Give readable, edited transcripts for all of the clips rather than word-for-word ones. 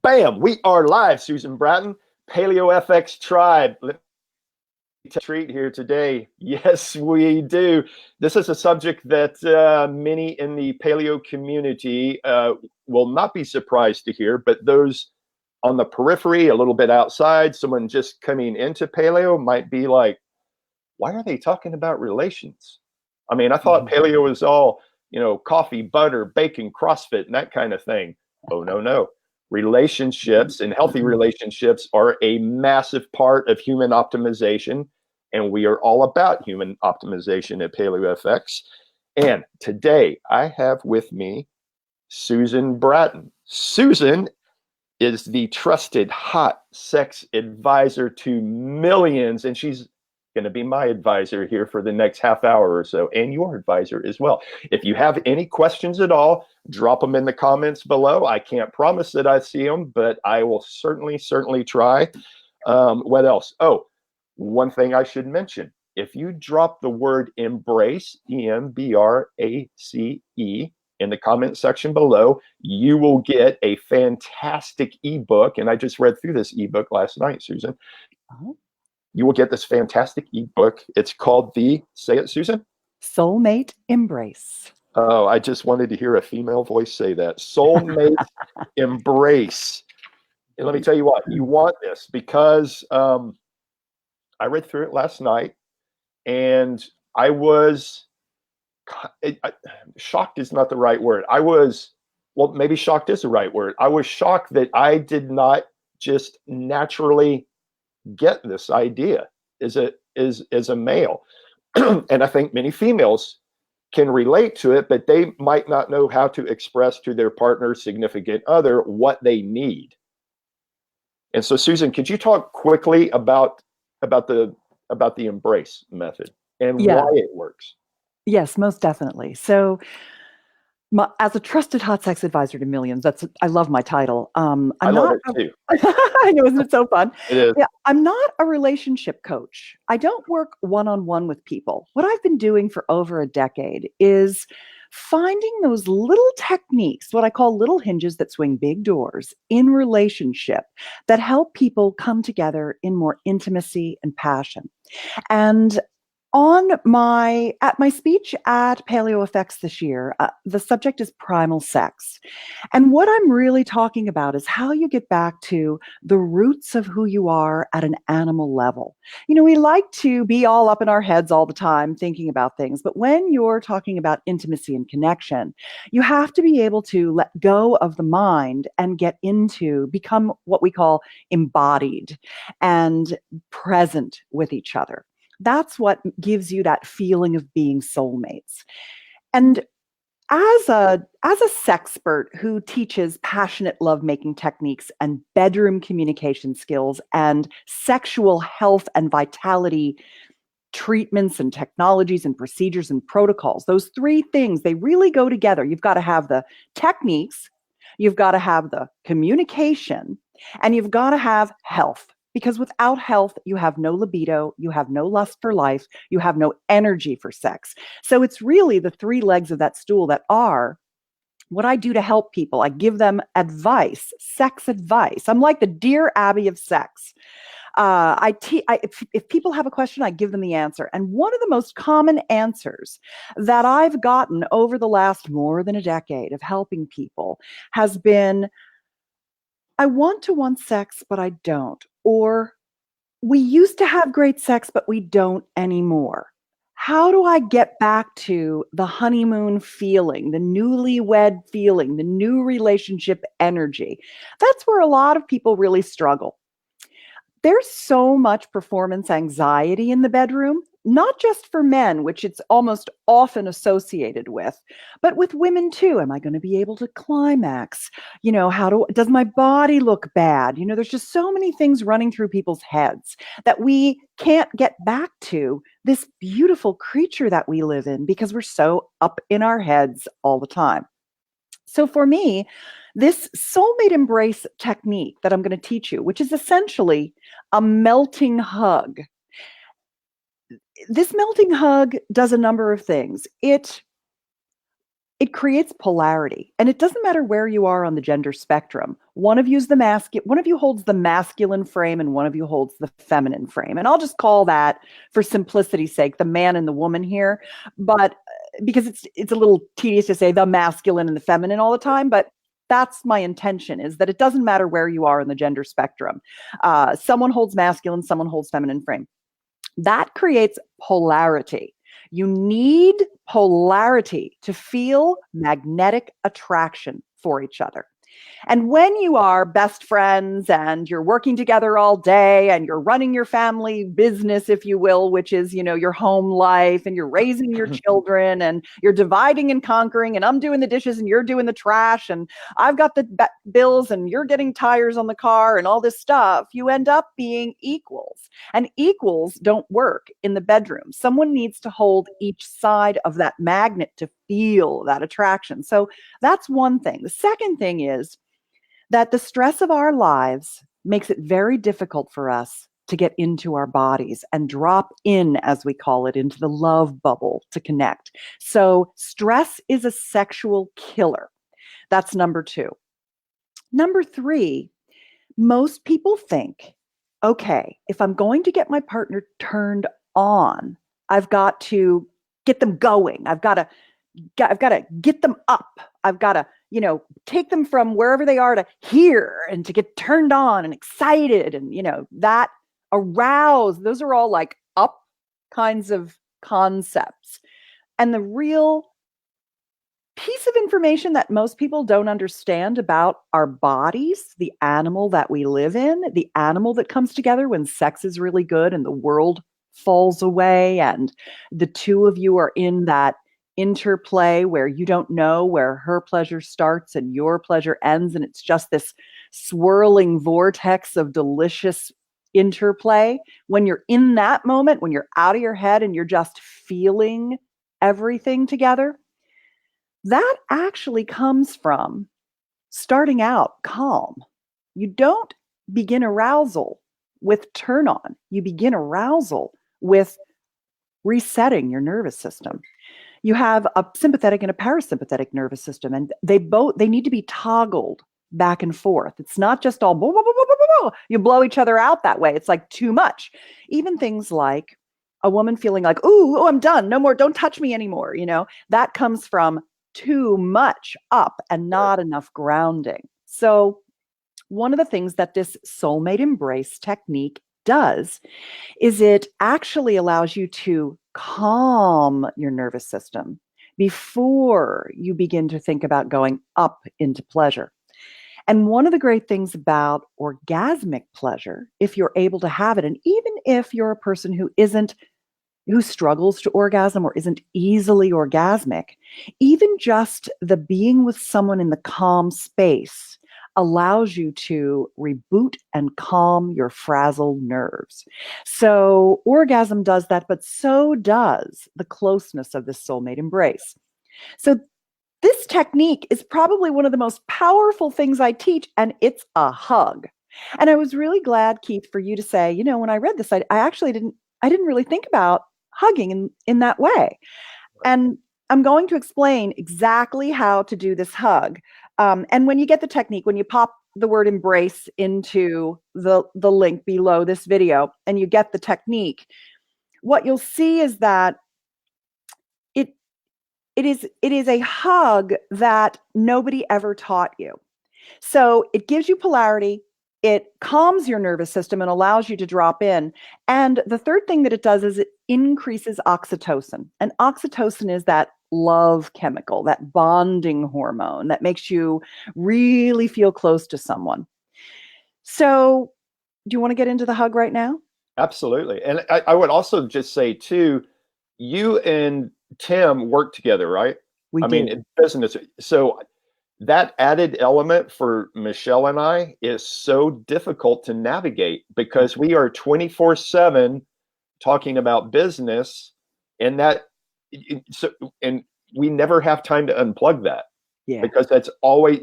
Bam! We are live, Susan Bratton, Paleo FX Tribe. Let me take a treat here today. Yes, we do. This is a subject that many in the paleo community will not be surprised to hear, but those on the periphery, a little bit outside, someone just coming into paleo might be like, why are they talking about relations? I mean, I thought paleo was all, coffee, butter, bacon, CrossFit, and that kind of thing. Oh, no, no. Relationships and healthy relationships are a massive part of human optimization, and we are all about human optimization at PaleoFX. And today I have with me Susan Bratton. Susan is the trusted hot sex advisor to millions, and she's going to be my advisor here for the next half hour or so, and your advisor as well. If you have any questions at all, drop them in the comments below. I can't promise that I see them, but I will certainly try. What else? Oh, one thing I should mention. If you drop the word embrace, EMBRACE, in the comment section below, you will get a fantastic ebook. And I just read through this ebook last night, Susan. You will get this fantastic ebook. It's called say it, Susan? Soulmate Embrace. Oh, I just wanted to hear a female voice say that. Soulmate Embrace. And let me tell you what, you want this because I read through it last night and I was shocked is not the right word. Maybe shocked is the right word. I was shocked that I did not just naturally get this idea as a male. And I think many females can relate to it, but they might not know how to express to their partner, significant other, what they need. And so, Susan, could you talk quickly about the embrace method and why it works? Yes, most definitely. So, as a trusted hot sex advisor to millions, I love my title. I love it too. I know, isn't it so fun? It is. Yeah, I'm not a relationship coach. I don't work one-on-one with people. What I've been doing for over a decade is finding those little techniques, what I call little hinges that swing big doors in relationship that help people come together in more intimacy and passion. And at my speech at PaleoFX this year, the subject is primal sex. And what I'm really talking about is how you get back to the roots of who you are at an animal level. We like to be all up in our heads all the time thinking about things, but when you're talking about intimacy and connection, you have to be able to let go of the mind and become what we call embodied and present with each other. That's what gives you that feeling of being soulmates. And as a sexpert who teaches passionate lovemaking techniques and bedroom communication skills and sexual health and vitality treatments and technologies and procedures and protocols, those three things, they really go together. You've got to have the techniques, you've got to have the communication, and you've got to have health. Because without health, you have no libido, you have no lust for life, you have no energy for sex. So it's really the three legs of that stool that are what I do to help people. I give them advice, sex advice. I'm like the Dear Abby of sex. If people have a question, I give them the answer. And one of the most common answers that I've gotten over the last more than a decade of helping people has been, I want to want sex, but I don't. Or we used to have great sex, but we don't anymore. How do I get back to the honeymoon feeling, the newlywed feeling, the new relationship energy? That's where a lot of people really struggle. There's so much performance anxiety in the bedroom, not just for men, which it's almost often associated with, but with women too. Am I going to be able to climax? Does my body look bad? There's just so many things running through people's heads that we can't get back to this beautiful creature that we live in because we're so up in our heads all the time. So for me, this soulmate embrace technique that I'm going to teach you, which is essentially a melting hug. This melting hug does a number of things. It It creates polarity, and it doesn't matter where you are on the gender spectrum. One of one of you holds the masculine frame and one of you holds the feminine frame. And I'll just call that, for simplicity's sake, the man and the woman here. But because it's a little tedious to say the masculine and the feminine all the time, but that's my intention, is that it doesn't matter where you are in the gender spectrum. Someone holds masculine, someone holds feminine frame. That creates polarity. You need polarity to feel magnetic attraction for each other. And when you are best friends and you're working together all day and you're running your family business, if you will, which is, your home life, and you're raising your children and you're dividing and conquering, and I'm doing the dishes and you're doing the trash, and I've got the bills and you're getting tires on the car and all this stuff, you end up being equals. And equals don't work in the bedroom. Someone needs to hold each side of that magnet to feel that attraction. So that's one thing. The second thing is that the stress of our lives makes it very difficult for us to get into our bodies and drop in, as we call it, into the love bubble to connect. So stress is a sexual killer. That's number 2. Number 3, most people think, okay, if I'm going to get my partner turned on, I've got to get them going. I've got to get them up. I've got to, take them from wherever they are to here, and to get turned on and excited, and, that arouse. Those are all like up kinds of concepts. And the real piece of information that most people don't understand about our bodies, the animal that we live in, the animal that comes together when sex is really good and the world falls away, and the two of you are in that interplay where you don't know where her pleasure starts and your pleasure ends, and it's just this swirling vortex of delicious interplay. When you're in that moment, when you're out of your head and you're just feeling everything together, that actually comes from starting out calm. You don't begin arousal with turn on. You begin arousal with resetting your nervous system. You have a sympathetic and a parasympathetic nervous system, and they need to be toggled back and forth. It's not just all blah, blah, blah, blah, blah, blah. You blow each other out that way. It's like too much. Even things like a woman feeling like, ooh, I'm done. No more. Don't touch me anymore. That comes from too much up and not enough grounding. So one of the things that this soulmate embrace technique does is it actually allows you to calm your nervous system before you begin to think about going up into pleasure. And one of the great things about orgasmic pleasure, if you're able to have it, and even if you're a person who struggles to orgasm or isn't easily orgasmic, even just the being with someone in the calm space allows you to reboot and calm your frazzled nerves. So orgasm does that, but so does the closeness of this soulmate embrace. So this technique is probably one of the most powerful things I teach, and it's a hug. And I was really glad, Keith, for you to say, when I read this, I actually didn't really think about hugging in that way. And I'm going to explain exactly how to do this hug. And when you get the technique, when you pop the word embrace into the link below this video and you get the technique, what you'll see is that it is a hug that nobody ever taught you. So it gives you polarity. It calms your nervous system and allows you to drop in. And the third thing that it does is it increases oxytocin. And oxytocin is that love chemical, that bonding hormone that makes you really feel close to someone. So do you want to get into the hug right now? Absolutely. And I would also just say, too, you and Tim work together, right? We do. mean, in business. So that added element for Michelle and I is so difficult to navigate because we are 24/7 talking about business, and and we never have time to unplug that. Yeah. Because that's always,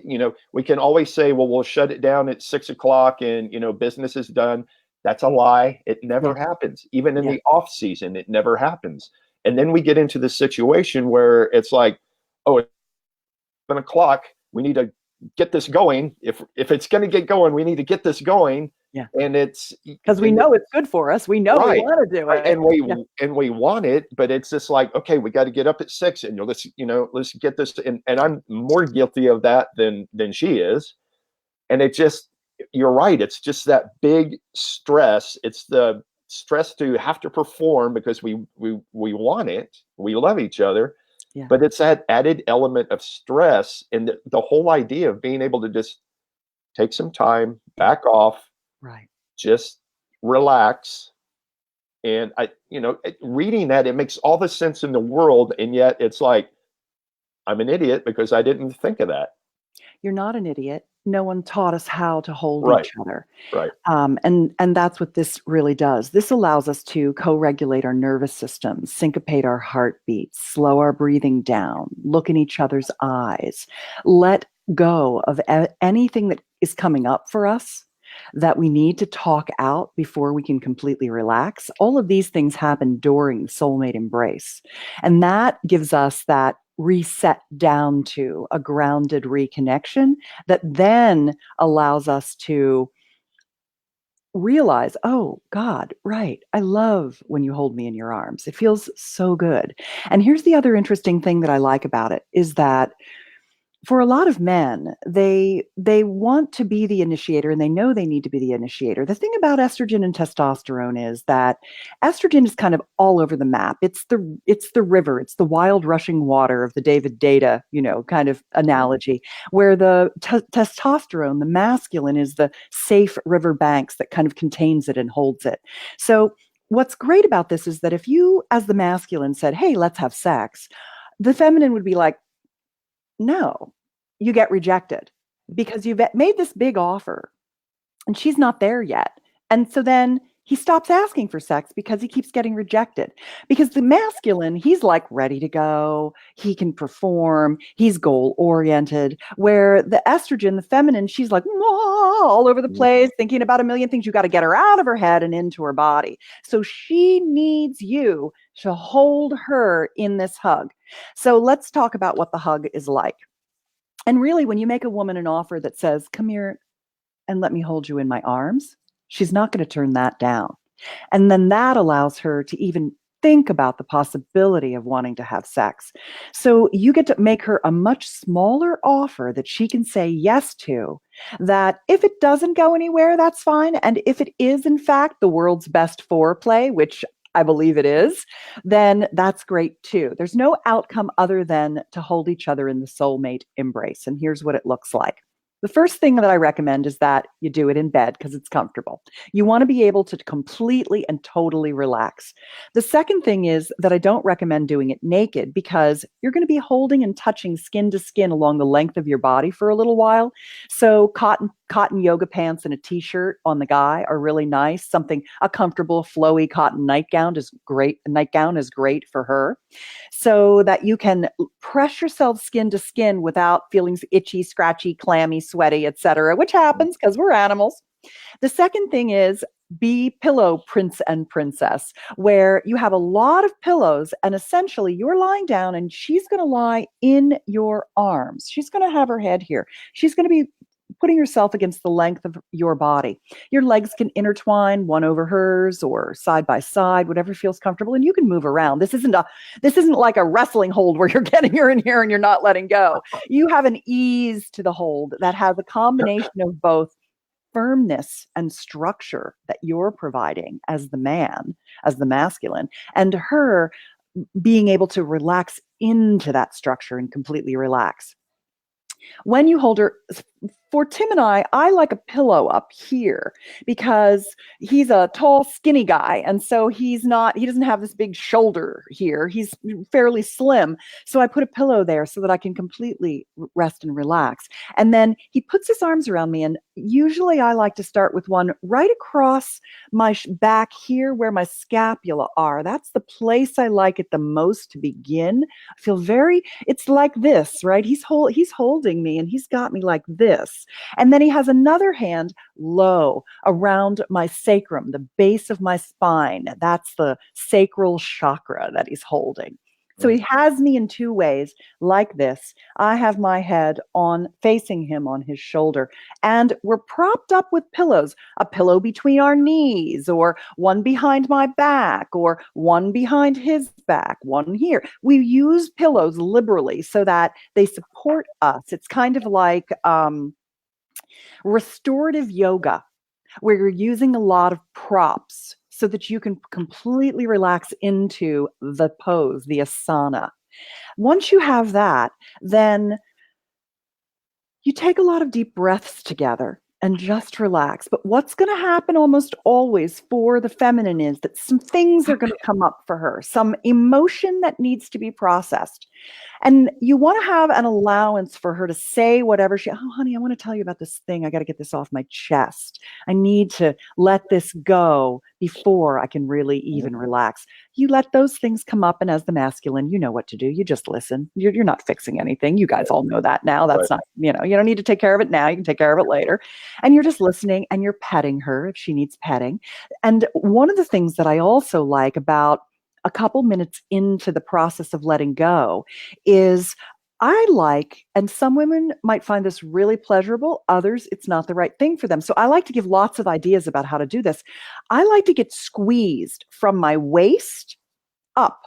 we can always say, well, we'll shut it down at 6 o'clock and, business is done. That's a lie. It never happens. Even in the off season, it never happens. And then we get into the situation where it's like, oh, 7 o'clock. We need to get this going. If it's going to get going, we need to get this going. Yeah. And it's because we know it's good for us. We know we right, want to do right, it. and we want it, but it's just like, okay, we got to get up at 6, and let's get this. And I'm more guilty of that than she is. And it just, you're right. It's just that big stress. It's the stress to have to perform because we want it. We love each other, Yeah. but it's that added element of stress, and the whole idea of being able to just take some time, back off, Right. just relax. And reading that, it makes all the sense in the world, and yet it's like, I'm an idiot because I didn't think of that. You're not an idiot. No one taught us how to hold Right, each other. right. And that's what this really does. This allows us to co-regulate our nervous system, syncopate our heartbeats, slow our breathing down, look in each other's eyes, let go of anything that is coming up for us that we need to talk out before we can completely relax. All of these things happen during the soulmate embrace. And that gives us that reset down to a grounded reconnection that then allows us to realize, oh God, right, I love when you hold me in your arms. It feels so good. And here's the other interesting thing that I like about it is that for a lot of men, they want to be the initiator and they know they need to be the initiator. The thing about estrogen and testosterone is that estrogen is kind of all over the map. It's the river, it's the wild rushing water of the David Data, kind of analogy, where the testosterone, the masculine, is the safe river banks that kind of contains it and holds it. So what's great about this is that if you, as the masculine, said, "Hey, let's have sex," the feminine would be like, "No, you get rejected because you've made this big offer and she's not there yet." And so then he stops asking for sex because he keeps getting rejected. Because the masculine, he's like ready to go, he can perform, he's goal oriented. Where the estrogen, the feminine, she's like all over the place, thinking about a million things. You got to get her out of her head and into her body. So she needs you to hold her in this hug. So let's talk about what the hug is like. And really, when you make a woman an offer that says, "Come here and let me hold you in my arms," she's not going to turn that down. And then that allows her to even think about the possibility of wanting to have sex. So you get to make her a much smaller offer that she can say yes to, that if it doesn't go anywhere, that's fine. And if it is, in fact, the world's best foreplay, which I believe it is, then that's great too. There's no outcome other than to hold each other in the soulmate embrace. And here's what it looks like. The first thing that I recommend is that you do it in bed because it's comfortable. You want to be able to completely and totally relax. The second thing is that I don't recommend doing it naked because you're going to be holding and touching skin to skin along the length of your body for a little while. So cotton yoga pants and a t-shirt on the guy are really nice. A comfortable, flowy cotton nightgown is great. A nightgown is great for her, so that you can press yourself skin to skin without feeling itchy, scratchy, clammy, sweaty, etc., which happens because we're animals. The second thing is be pillow prince and princess, where you have a lot of pillows and essentially you're lying down and she's going to lie in your arms. She's going to have her head here. She's going to be putting herself against the length of your body. Your legs can intertwine one over hers or side by side, whatever feels comfortable, and you can move around. This isn't like a wrestling hold where you're getting her in here and you're not letting go. You have an ease to the hold that has a combination of both firmness and structure that you're providing as the man, as the masculine, and her being able to relax into that structure and completely relax. When you hold her, for Tim and I like a pillow up here because he's a tall, skinny guy. And so he doesn't have this big shoulder here. He's fairly slim. So I put a pillow there so that I can completely rest and relax. And then he puts his arms around me. And usually I like to start with one right across my back here where my scapula are. That's the place I like it the most to begin. I feel it's like this, right? He's holding me and he's got me like this. And then he has another hand low around my sacrum, the base of my spine. That's the sacral chakra that he's holding. So he has me in two ways, like this. I have my head on facing him on his shoulder, and we're propped up with pillows, a pillow between our knees, or one behind my back, or one behind his back, one here. We use pillows liberally so that they support us. It's kind of like restorative yoga, where you're using a lot of props so that you can completely relax into the pose, the asana. Once you have that, then you take a lot of deep breaths together and just relax. But what's going to happen almost always for the feminine is that some things are going to come up for her, some emotion that needs to be processed. And you want to have an allowance for her to say whatever oh, honey, I want to tell you about this thing. I got to get this off my chest. I need to let this go before I can really even relax. You let those things come up. And as the masculine, you know what to do. You just listen. You're not fixing anything. You guys all know that now. That's not, you don't need to take care of it now. You can take care of it later. And you're just listening and you're petting her if she needs petting. And one of the things that I also like about a couple minutes into the process of letting go is I like, and some women might find this really pleasurable, others, it's not the right thing for them. So I like to give lots of ideas about how to do this. I like to get squeezed from my waist up.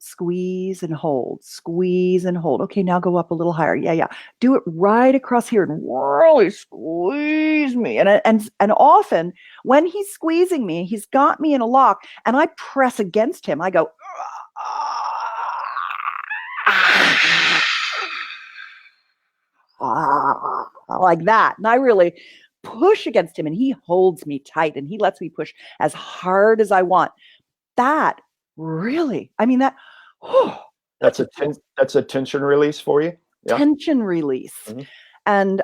Squeeze and hold, squeeze and hold. Okay, now go up a little higher. Yeah, yeah. Do it right across here and really squeeze me. And often when he's squeezing me, he's got me in a lock and I press against him. I go like that. And I really push against him and he holds me tight and he lets me push as hard as I want. That really, I mean, that's a tension release for you. Yeah. Tension release. Mm-hmm. And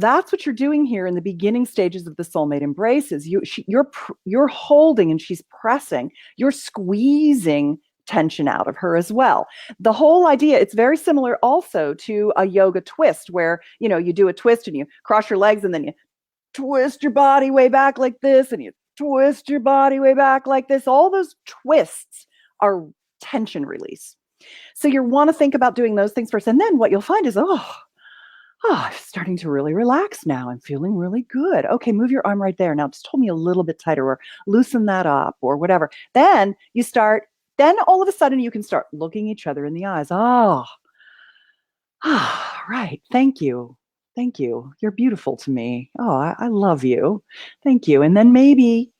that's what you're doing here in the beginning stages of the soulmate embrace is you're holding and she's pressing, you're squeezing tension out of her as well. The whole idea, it's very similar also to a yoga twist where, you do a twist and you cross your legs and then you twist your body way back like this and you twist your body way back like this. All those twists are tension release. So you want to think about doing those things first. And then what you'll find is, I'm starting to really relax now. I'm feeling really good. Okay, move your arm right there. Now just hold me a little bit tighter or loosen that up or whatever. Then all of a sudden you can start looking each other in the eyes. Right. Thank you. Thank you. You're beautiful to me. Oh, I love you. Thank you. And then maybe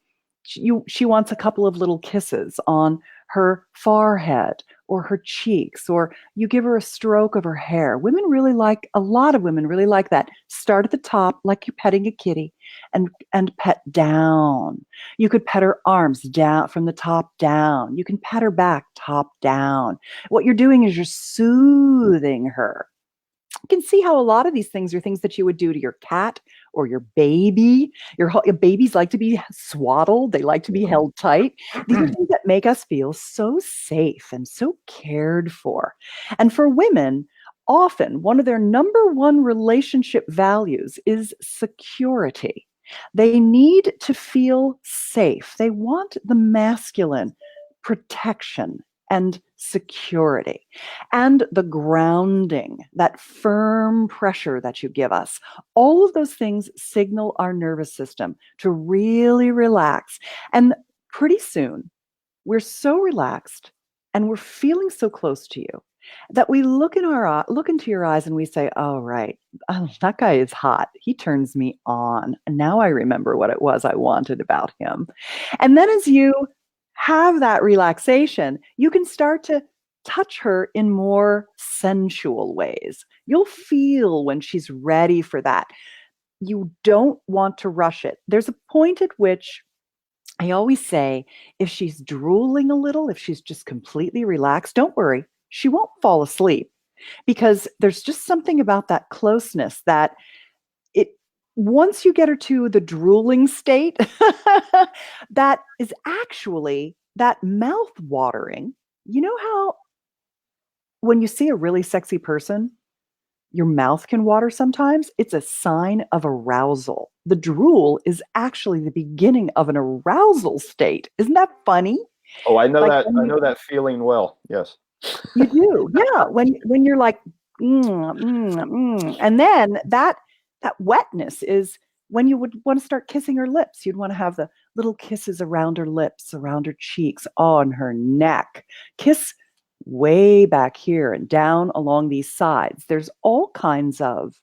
she wants a couple of little kisses on her forehead or her cheeks, or you give her a stroke of her hair. A lot of women really like that. Start at the top like you're petting a kitty and pet down. You could pet her arms down from the top down. You can pet her back top down. What you're doing is you're soothing her. You can see how a lot of these things are things that you would do to your cat or your baby. Your babies like to be swaddled. They like to be held tight. These are things that make us feel so safe and so cared for. And for women, often one of their number one relationship values is security. They need to feel safe. They want the masculine protection and security and the grounding, that firm pressure that you give us. All of those things signal our nervous system to really relax. And pretty soon, we're so relaxed and we're feeling so close to you that we look into your eyes and we say, oh, right, that guy is hot. He turns me on. And now I remember what it was I wanted about him. And then as you have that relaxation, you can start to touch her in more sensual ways. You'll feel when she's ready for that. You don't want to rush it. There's a point at which I always say, if she's drooling a little, if she's just completely relaxed, don't worry, she won't fall asleep because there's just something about that closeness that once you get her to the drooling state, that is actually that mouth watering. You know how when you see a really sexy person, your mouth can water sometimes? It's a sign of arousal. The drool is actually the beginning of an arousal state. Isn't that funny? Oh, I know that. I know that feeling well. Yes. You do, yeah. When you're like, and then that wetness is when you would want to start kissing her lips. You'd want to have the little kisses around her lips, around her cheeks, on her neck. Kiss way back here and down along these sides. There's all kinds of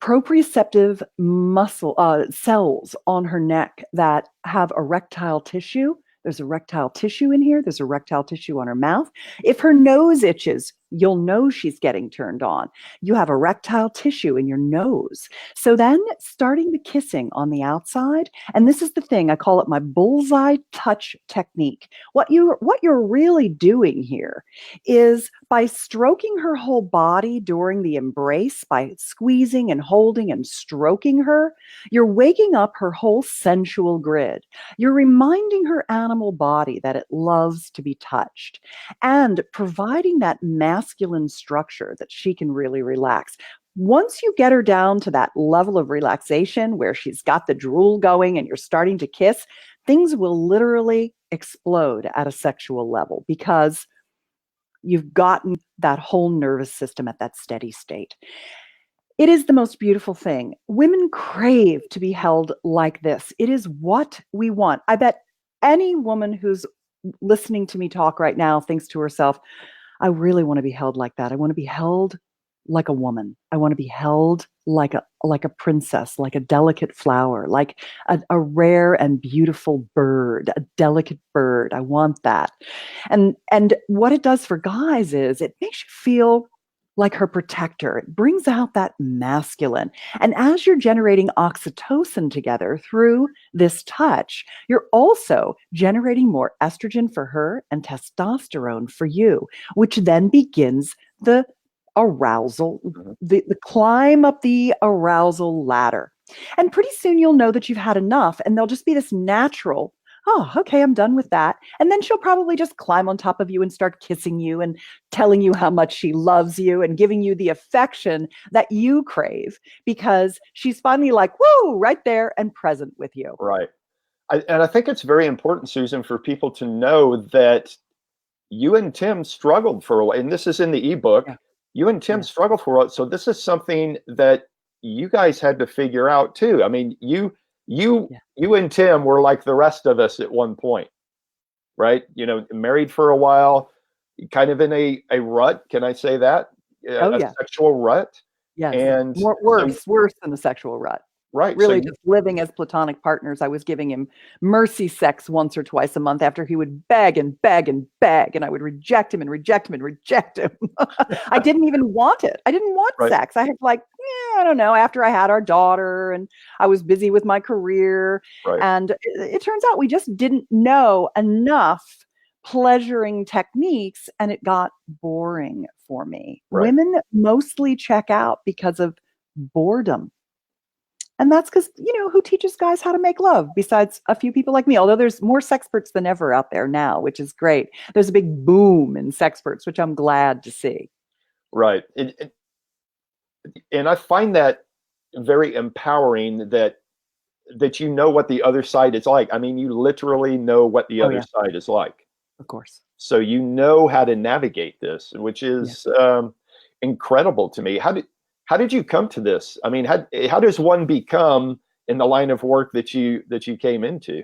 proprioceptive muscle cells on her neck that have erectile tissue. There's erectile tissue in here. There's erectile tissue on her mouth. If her nose itches, you'll know she's getting turned on. You have erectile tissue in your nose. So then starting the kissing on the outside, and this is the thing, I call it my bullseye touch technique. What you're really doing here is by stroking her whole body during the embrace, by squeezing and holding and stroking her, you're waking up her whole sensual grid. You're reminding her animal body that it loves to be touched and providing that masculine structure that she can really relax. Once you get her down to that level of relaxation where she's got the drool going and you're starting to kiss, things will literally explode at a sexual level because you've gotten that whole nervous system at that steady state. It is the most beautiful thing. Women crave to be held like this. It is what we want. I bet any woman who's listening to me talk right now thinks to herself, I really want to be held like that. I want to be held like a woman. I want to be held like a princess, like a delicate flower, like a rare and beautiful bird, a delicate bird. I want that. And what it does for guys is it makes you feel like her protector. It brings out that masculine. And as you're generating oxytocin together through this touch, you're also generating more estrogen for her and testosterone for you, which then begins the arousal, the climb up the arousal ladder. And pretty soon you'll know that you've had enough, and there'll just be this natural, oh, okay, I'm done with that. And then she'll probably just climb on top of you and start kissing you and telling you how much she loves you and giving you the affection that you crave because she's finally like, whoa, right there and present with you. Right. And I think it's very important, Susan, for people to know that you and Tim struggled for a while, and this is in the ebook. Yeah. You and Tim struggled for a while, so this is something that you guys had to figure out too. I mean, you and Tim were like the rest of us at one point, right? You know, married for a while, kind of in a rut. Can I say that? A sexual rut. Yes. And worse than a sexual rut. Right. Really just living as platonic partners. I was giving him mercy sex once or twice a month after he would beg and beg and beg, and I would reject him and reject him and reject him. I didn't even want it. I didn't want sex. I had like, I don't know, after I had our daughter and I was busy with my career. And it turns out we just didn't know enough pleasuring techniques, and it got boring for me. Women mostly check out because of boredom. And that's because, who teaches guys how to make love besides a few people like me? Although there's more sexperts than ever out there now, which is great. There's a big boom in sexperts, which I'm glad to see. Right. And I find that very empowering that you know what the other side is like. I mean, you literally know what the other side is like. Of course. So you know how to navigate this, which is incredible to me. How did you come to this? I mean, how does one become in the line of work that you came into?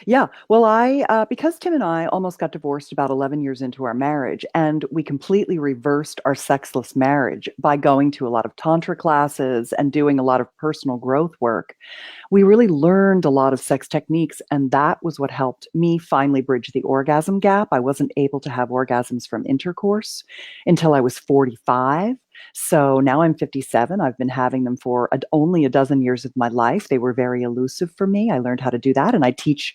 Yeah. Well, because Tim and I almost got divorced about 11 years into our marriage, and we completely reversed our sexless marriage by going to a lot of Tantra classes and doing a lot of personal growth work. We really learned a lot of sex techniques, and that was what helped me finally bridge the orgasm gap. I wasn't able to have orgasms from intercourse until I was 45. So now I'm 57. I've been having them for only a dozen years of my life. They were very elusive for me. I learned how to do that, and I teach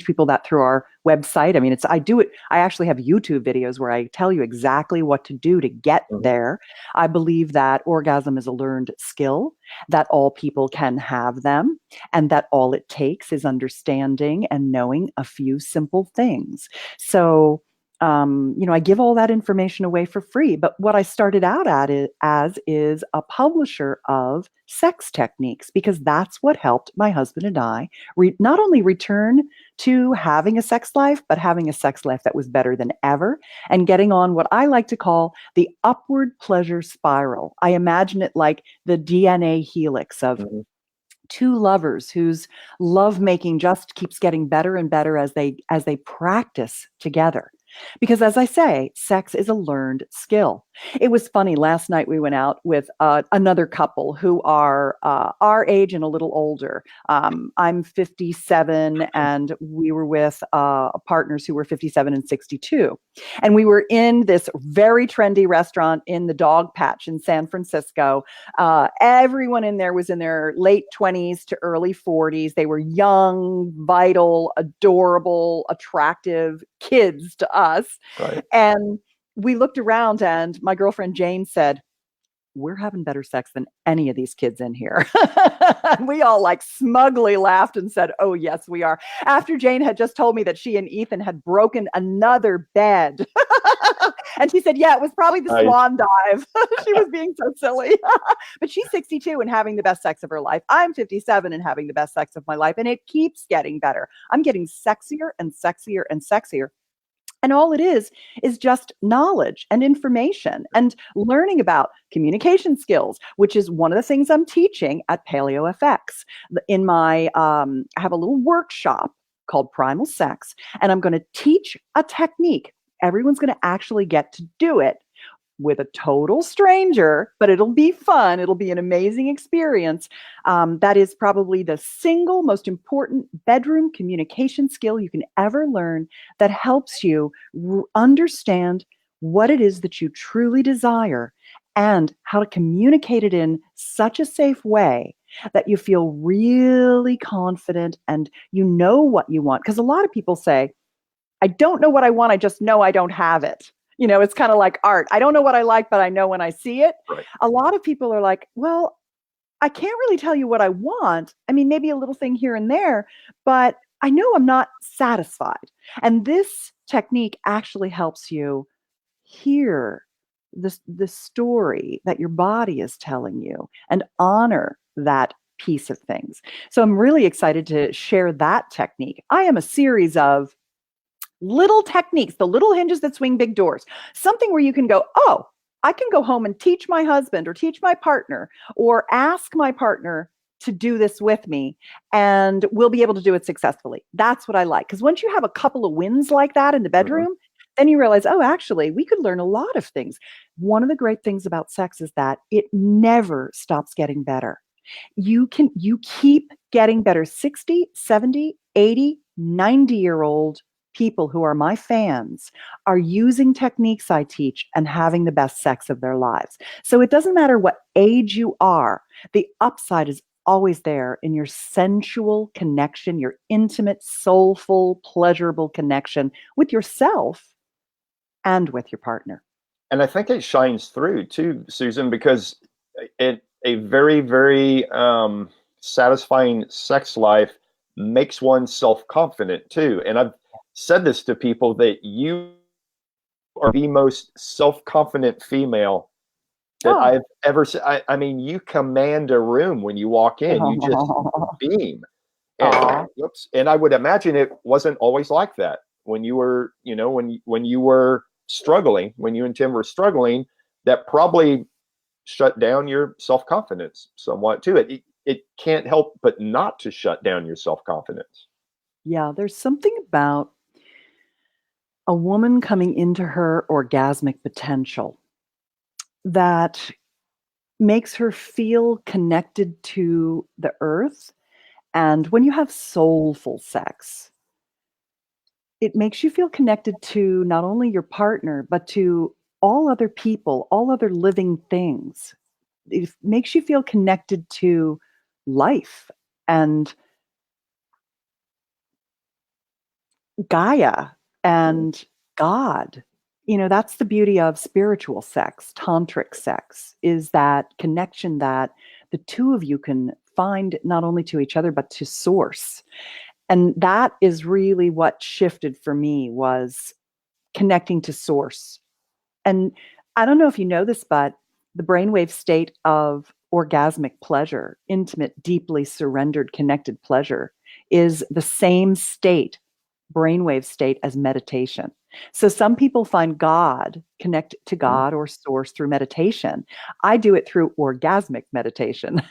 people that through our website. I mean, I do it. I actually have YouTube videos where I tell you exactly what to do to get there. I believe that orgasm is a learned skill, that all people can have them, and that all it takes is understanding and knowing a few simple things. So I give all that information away for free. But what I started out as is a publisher of sex techniques, because that's what helped my husband and I not only return to having a sex life, but having a sex life that was better than ever, and getting on what I like to call the upward pleasure spiral. I imagine it like the DNA helix of Mhm. two lovers whose lovemaking just keeps getting better and better as they practice together. Because as I say, sex is a learned skill. It was funny. Last night we went out with another couple who are our age and a little older. I'm 57, and we were with partners who were 57 and 62. And we were in this very trendy restaurant in the Dog Patch in San Francisco. Everyone in there was in their late 20s to early 40s. They were young, vital, adorable, attractive kids to us. Right. And we looked around, and my girlfriend Jane said, "We're having better sex than any of these kids in here." And we all like smugly laughed and said, "Oh, yes, we are." After Jane had just told me that she and Ethan had broken another bed. And she said, "Yeah, it was probably the Nice. swan dive." She was being so silly. But she's 62 and having the best sex of her life. I'm 57 and having the best sex of my life. And it keeps getting better. I'm getting sexier and sexier and sexier. And all it is just knowledge and information and learning about communication skills, which is one of the things I'm teaching at Paleo FX. I have a little workshop called Primal Sex, and I'm going to teach a technique. Everyone's going to actually get to do it with a total stranger, but it'll be fun. It'll be an amazing experience. That is probably the single most important bedroom communication skill you can ever learn, that helps you understand what it is that you truly desire and how to communicate it in such a safe way that you feel really confident and you know what you want. Because a lot of people say, "I don't know what I want. I just know I don't have it." It's kind of like art. I don't know what I like, but I know when I see it. Right. A lot of people are like, "Well, I can't really tell you what I want. I mean, maybe a little thing here and there, but I know I'm not satisfied." And this technique actually helps you hear the story that your body is telling you and honor that piece of things. So I'm really excited to share that technique. I am a series of little techniques, the little hinges that swing big doors, something where you can go, "Oh, I can go home and teach my husband or teach my partner or ask my partner to do this with me, and we'll be able to do it successfully." That's what I like. Because once you have a couple of wins like that in the Mhm. bedroom, then you realize, oh, actually, we could learn a lot of things. One of the great things about sex is that it never stops getting better. You keep getting better. 60, 70, 80, 90-year-old people who are my fans are using techniques I teach and having the best sex of their lives. So it doesn't matter what age you are, the upside is always there in your sensual connection, your intimate, soulful, pleasurable connection with yourself and with your partner. And I think it shines through too, Susan, because a very, very satisfying sex life makes one self-confident too. And I've said this to people, that you are the most self-confident female that Oh. I've ever seen. I mean, you command a room when you walk in. You just beam. And Aw. whoops. And I would imagine it wasn't always like that when you were, when you were struggling, when you and Tim were struggling. That probably shut down your self confidence somewhat too. It can't help but not to shut down your self confidence. Yeah, there's something about a woman coming into her orgasmic potential that makes her feel connected to the earth. And when you have soulful sex, it makes you feel connected to not only your partner, but to all other people, all other living things. It makes you feel connected to life and Gaia Mhm. and God. That's the beauty of spiritual sex, tantric sex, is that connection that the two of you can find not only to each other, but to source. And that is really what shifted for me, was connecting to source. And I don't know if you know this, but the brainwave state of orgasmic pleasure, intimate, deeply surrendered, connected pleasure, is the same state, brainwave state, as meditation. So some people find God, connect to God or source through meditation. I do it through orgasmic meditation.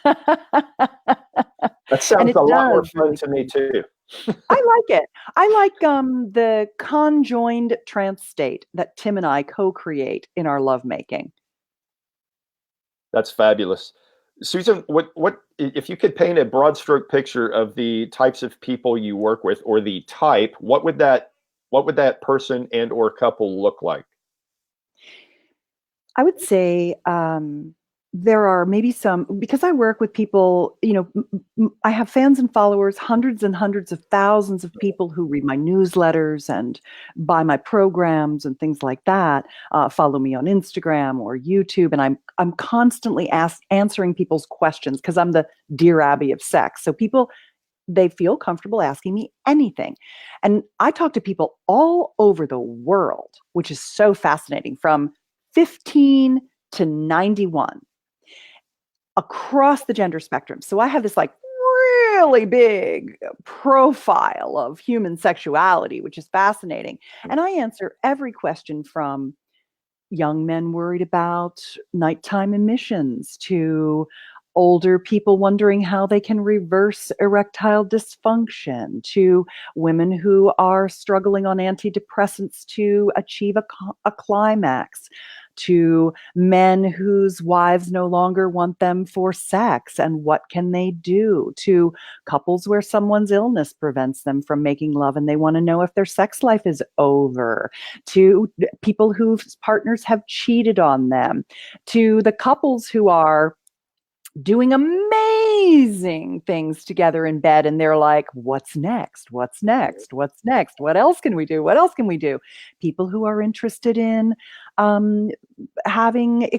That And sounds it a lot more does fun really. to me too. I like it. I like the conjoined trance state that Tim and I co-create in our lovemaking. That's fabulous. Susan, what if you could paint a broad stroke picture of the types of people you work with, or the type, what would that person and or couple look like? I would say there are maybe some, because I work with people, I have fans and followers, hundreds and hundreds of thousands of people who read my newsletters and buy my programs and things like that, follow me on Instagram or YouTube. And I'm constantly answering people's questions because I'm the Dear Abby of sex. So people, they feel comfortable asking me anything. And I talk to people all over the world, which is so fascinating, from 15 to 91, across the gender spectrum. So I have this like really big profile of human sexuality, which is fascinating. And I answer every question, from young men worried about nighttime emissions to older people wondering how they can reverse erectile dysfunction, to women who are struggling on antidepressants to achieve a climax, to men whose wives no longer want them for sex and what can they do, to couples where someone's illness prevents them from making love and they want to know if their sex life is over, to people whose partners have cheated on them, to the couples who are doing amazing things together in bed and they're like, what's next, what's next, what's next, what else can we do, what else can we do, people who are interested in having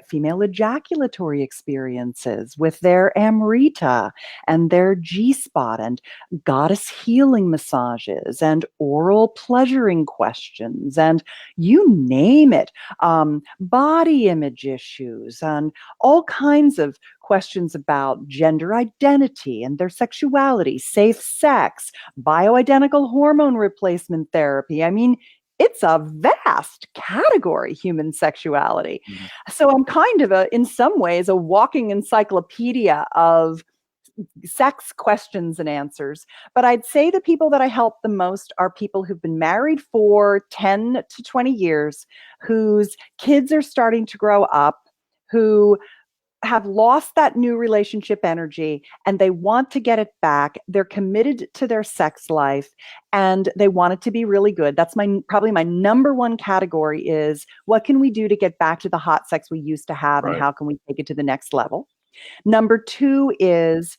female ejaculatory experiences with their Amrita and their G-spot, and goddess healing massages and oral pleasuring questions, and you name it, body image issues, and all kinds of questions about gender identity and their sexuality, safe sex, bioidentical hormone replacement therapy. I mean, it's a vast category, human sexuality. Mhm. So I'm kind of in some ways, a walking encyclopedia of sex questions and answers. But I'd say the people that I help the most are people who've been married for 10 to 20 years, whose kids are starting to grow up, who have lost that new relationship energy and they want to get it back. They're committed to their sex life and they want it to be really good. That's probably my number one category, is what can we do to get back to the hot sex we used to have, and Right. how can we take it to the next level? Number two is,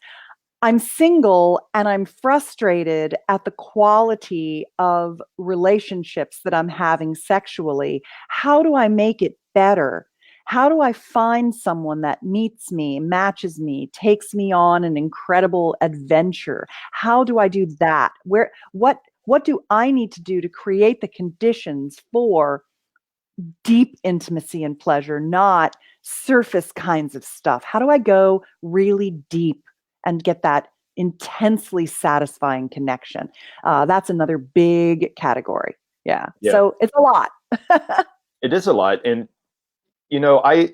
I'm single and I'm frustrated at the quality of relationships that I'm having sexually. How do I make it better? How do I find someone that meets me, matches me, takes me on an incredible adventure? How do I do that? What do I need to do to create the conditions for deep intimacy and pleasure, not surface kinds of stuff? How do I go really deep and get that intensely satisfying connection? That's another big category. Yeah. Yeah, So it's a lot. it is a lot. And I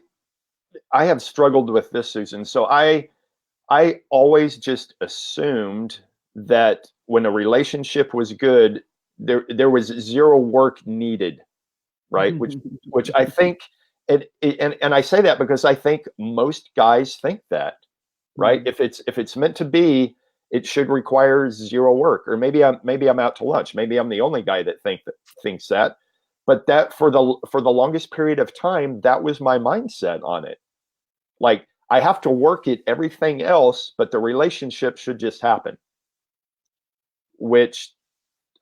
have struggled with this, Susan. So I always just assumed that when a relationship was good, there was zero work needed, right? Which I think, and I say that because I think most guys think that, right? If it's meant to be, it should require zero work. Or maybe I'm out to lunch. Maybe I'm the only guy that thinks that. But that for the longest period of time, that was my mindset on it. Like, I have to work at everything else, but the relationship should just happen, which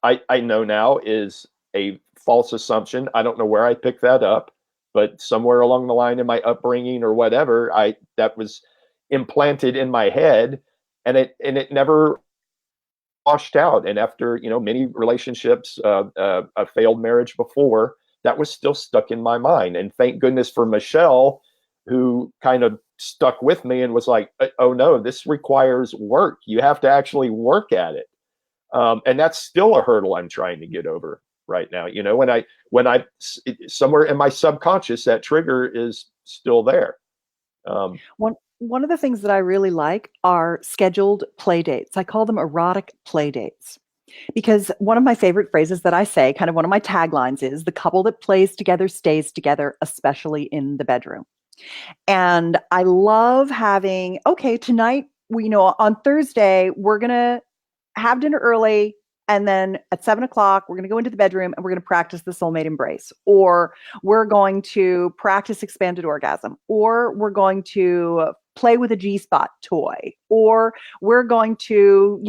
I know now is a false assumption. I don't know where I picked that up, but somewhere along the line in my upbringing or whatever, that was implanted in my head, and it never washed out. And after, many relationships, a failed marriage before, that was still stuck in my mind. And thank goodness for Michelle, who kind of stuck with me and was like, oh no, this requires work. You have to actually work at it. And that's still a hurdle I'm trying to get over right now. When I somewhere in my subconscious, that trigger is still there. One of the things that I really like are scheduled play dates. I call them erotic play dates. Because one of my favorite phrases that I say, kind of one of my taglines, is the couple that plays together stays together, especially in the bedroom. And I love having, okay, tonight, on Thursday, we're going to have dinner early. And then at 7 o'clock, we're going to go into the bedroom and we're going to practice the soulmate embrace, or we're going to practice expanded orgasm, or we're going to play with a G-spot toy, or we're going to,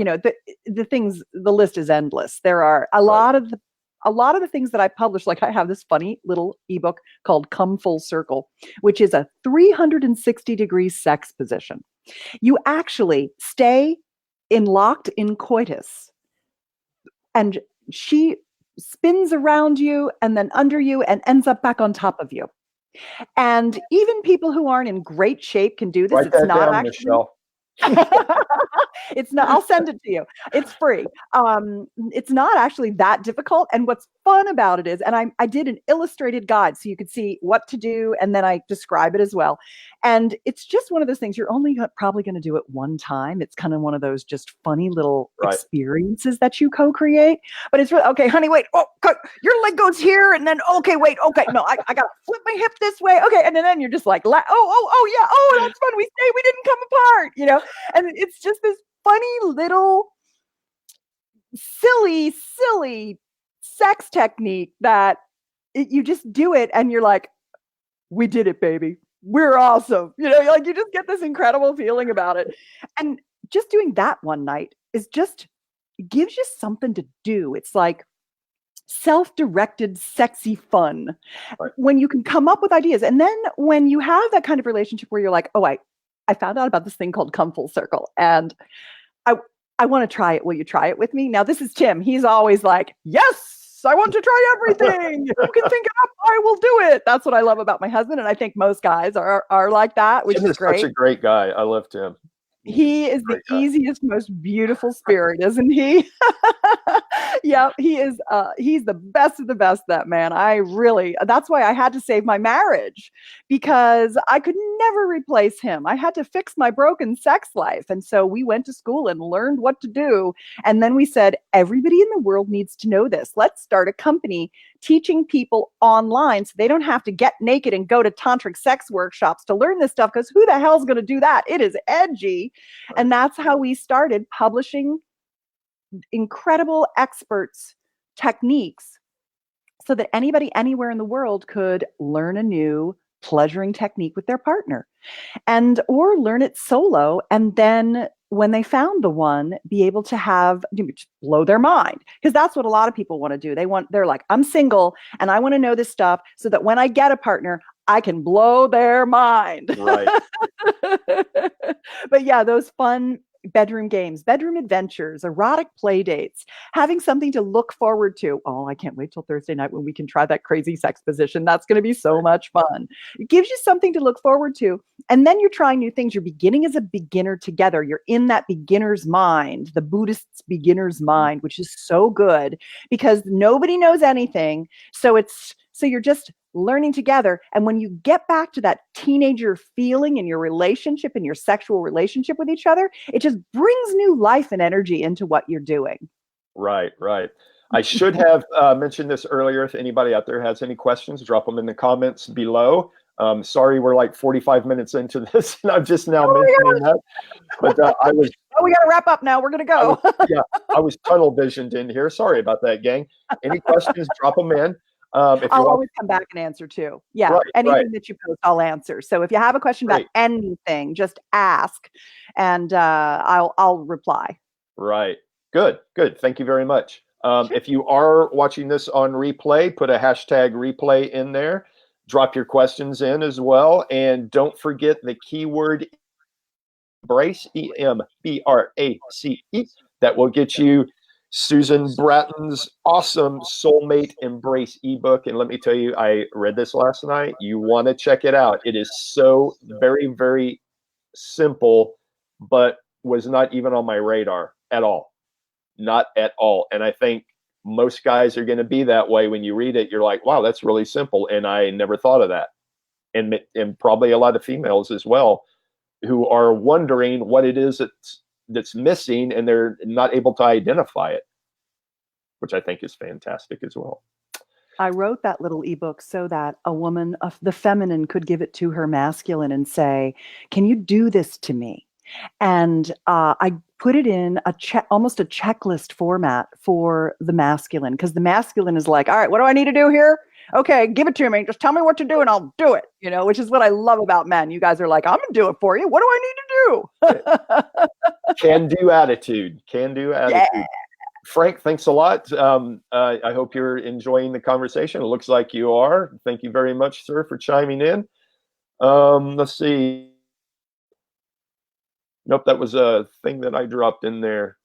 the things, the list is endless. There are a lot of the things that I publish. Like I have this funny little ebook called Come Full Circle, which is a 360-degree sex position. You actually stay locked in coitus, and she spins around you and then under you and ends up back on top of you. And even people who aren't in great shape can do this. Write that down, Michelle. It's not, I'll send it to you. It's free. It's not actually that difficult. And what's fun about it is, and I did an illustrated guide so you could see what to do, and then I describe it as well. And it's just one of those things, you're only probably going to do it one time. It's kind of one of those just funny little experiences that you co-create. But it's really, okay, honey, wait, your leg goes here, and then, okay, wait, okay, no, I got to flip my hip this way. Okay, and then you're just like, yeah, oh, that's fun. We didn't come apart, and it's just this funny little silly sex technique that you just do it and you're like, we did it, baby. We're awesome. Like you just get this incredible feeling about it. And just doing that one night gives you something to do. It's like self-directed, sexy fun. Right. When you can come up with ideas. And then when you have that kind of relationship where you're like, oh, I found out about this thing called Come Full Circle, and I want to try it. Will you try it with me? Now, this is Tim. He's always like, yes, I want to try everything. You can think it up. I will do it. That's what I love about my husband. And I think most guys are like that, which is great. Such a great guy. I love Tim. He is the easiest, most beautiful spirit, isn't he? Yeah, he is. He's the best of the best, that man. That's why I had to save my marriage, because I could never replace him. I had to fix my broken sex life. And so we went to school and learned what to do. And then we said, everybody in the world needs to know this. Let's start a company teaching people online so they don't have to get naked and go to tantric sex workshops to learn this stuff, because who the hell's going to do that? It is edgy. And that's how we started publishing incredible experts' techniques so that anybody anywhere in the world could learn a new pleasuring technique with their partner, or learn it solo, and then when they found the one, be able to blow their mind. Because that's what a lot of people want to do. They're like, I'm single and I want to know this stuff so that when I get a partner, I can blow their mind. Right. But yeah, those fun bedroom games, bedroom adventures, erotic play dates, having something to look forward to. Oh, I can't wait till Thursday night when we can try that crazy sex position. That's going to be so much fun. It gives you something to look forward to. And then you're trying new things. You're beginning as a beginner together. You're in that beginner's mind, the Buddhist's beginner's mind, which is so good because nobody knows anything. So you're just learning together. And when you get back to that teenager feeling in your relationship, in your sexual relationship with each other, it just brings new life and energy into what you're doing. Right. I should have mentioned this earlier. If anybody out there has any questions, drop them in the comments below. Sorry, we're like 45 minutes into this, and I'm just now mentioning that. But we got to wrap up now. We're going to go. I was tunnel visioned in here. Sorry about that, gang. Any questions, drop them in. I'll always come back and answer too. Yeah, anything that you post, I'll answer. So if you have a question about anything, just ask, and I'll reply. Right. Good. Thank you very much. Sure. If you are watching this on replay, put a hashtag replay in there. Drop your questions in as well, and don't forget the keyword embrace, EMBRACE, that will get you Susan Bratton's awesome Soulmate Embrace ebook. And let me tell you, I read this last night. You want to check it out. It is so very, very simple, but was not even on my radar at all. Not at all. And I think most guys are going to be that way. When you read it, you're like, wow, that's really simple. And I never thought of that. And probably a lot of females as well, who are wondering what it is that's missing, and they're not able to identify it, which I think is fantastic as well. I wrote that little ebook so that a woman of the feminine could give it to her masculine and say, can you do this to me? And I put it in almost a checklist format for the masculine, because the masculine is like, all right, what do I need to do here? Okay, give it to me. Just tell me what to do and I'll do it, which is what I love about men. You guys are like, I'm going to do it for you. What do I need to do? Can-do attitude. Can-do attitude. Yeah. Frank, thanks a lot. I hope you're enjoying the conversation. It looks like you are. Thank you very much, sir, for chiming in. Let's see. Nope, that was a thing that I dropped in there.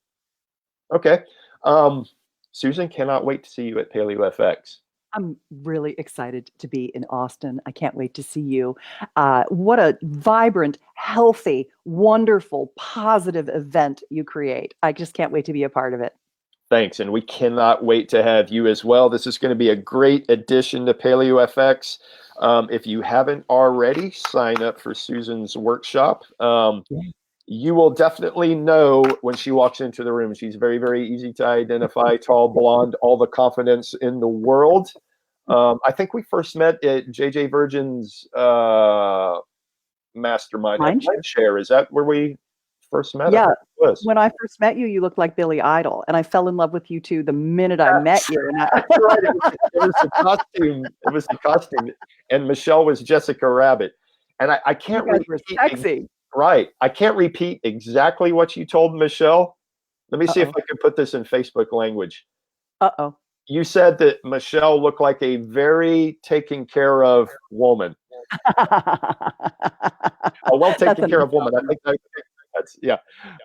Okay. Susan, cannot wait to see you at Paleo FX. I'm really excited to be in Austin. I can't wait to see you. What a vibrant, healthy, wonderful, positive event you create. I just can't wait to be a part of it. Thanks, and we cannot wait to have you as well. This is going to be a great addition to Paleo FX. If you haven't already, sign up for Susan's workshop. You will definitely know when she walks into the room. She's very, very easy to identify, tall, blonde, all the confidence in the world. I think we first met at JJ Virgin's mastermind at Mindshare. Is that where we first met? Yeah. When I first met you, you looked like Billy Idol, and I fell in love with you too the minute I met you. And That's right. It was the costume. It was the costume. And Michelle was Jessica Rabbit. And I can't repeat. Sexy. Right. I can't repeat exactly what you told Michelle. Let me see if I can put this in Facebook language. Uh-oh. You said that Michelle looked like a very taken care of woman. A well taken care of woman. I think that's, yeah.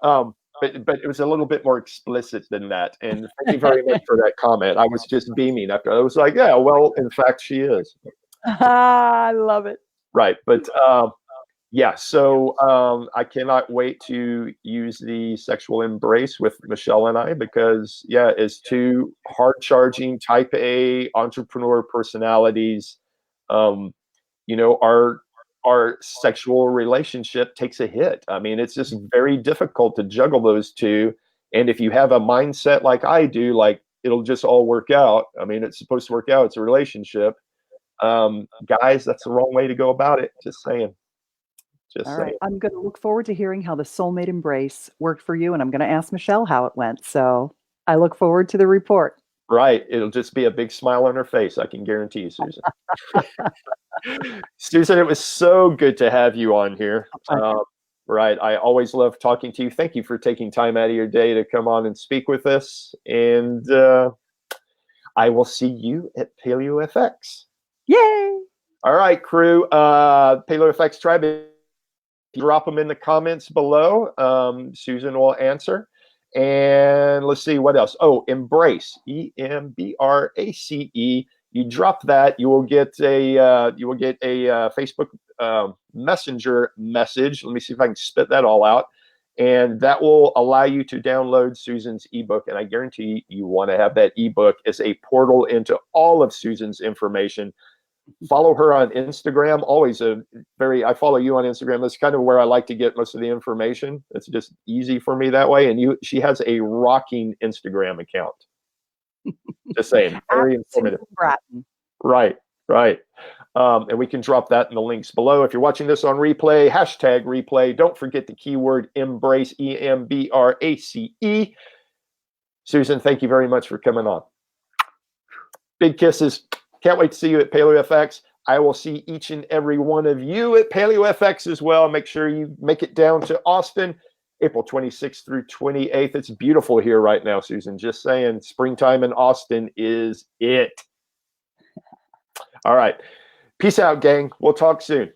But it was a little bit more explicit than that. And thank you very much for that comment. I was just beaming after. I was like, yeah, well, in fact, she is. I love it. Right. But yeah, so I cannot wait to use the sexual embrace with Michelle and I, because, yeah, as two hard-charging type A entrepreneur personalities, our sexual relationship takes a hit. I mean, it's just very difficult to juggle those two. And if you have a mindset like I do, like it'll just all work out. I mean, it's supposed to work out. It's a relationship. Guys, that's the wrong way to go about it. Just saying. All right. I'm going to look forward to hearing how the Soulmate Embrace worked for you, and I'm going to ask Michelle how it went. So I look forward to the report. Right. It'll just be a big smile on her face. I can guarantee you, Susan. Susan, it was so good to have you on here. Right. I always love talking to you. Thank you for taking time out of your day to come on and speak with us. And I will see you at Paleo FX. Yay. All right, crew. Paleo FX Tribe. Drop them in the comments below. Susan will answer. And let's see what else. Oh, Embrace, EMBRACE. You drop that, you will get a Facebook Messenger message. Let me see if I can spit that all out. And that will allow you to download Susan's ebook. And I guarantee you want to have that ebook as a portal into all of Susan's information. Follow her on Instagram. I follow you on Instagram. That's kind of where I like to get most of the information. It's just easy for me that way. And she has a rocking Instagram account. Just saying, very informative. Bratton. Right. And we can drop that in the links below. If you're watching this on replay, hashtag replay. Don't forget the keyword embrace, EMBRACE. Susan, thank you very much for coming on. Big kisses. Can't wait to see you at Paleo FX. I will see each and every one of you at Paleo FX as well. Make sure you make it down to Austin, April 26th through 28th. It's beautiful here right now, Susan. Just saying, springtime in Austin is it. All right. Peace out, gang. We'll talk soon.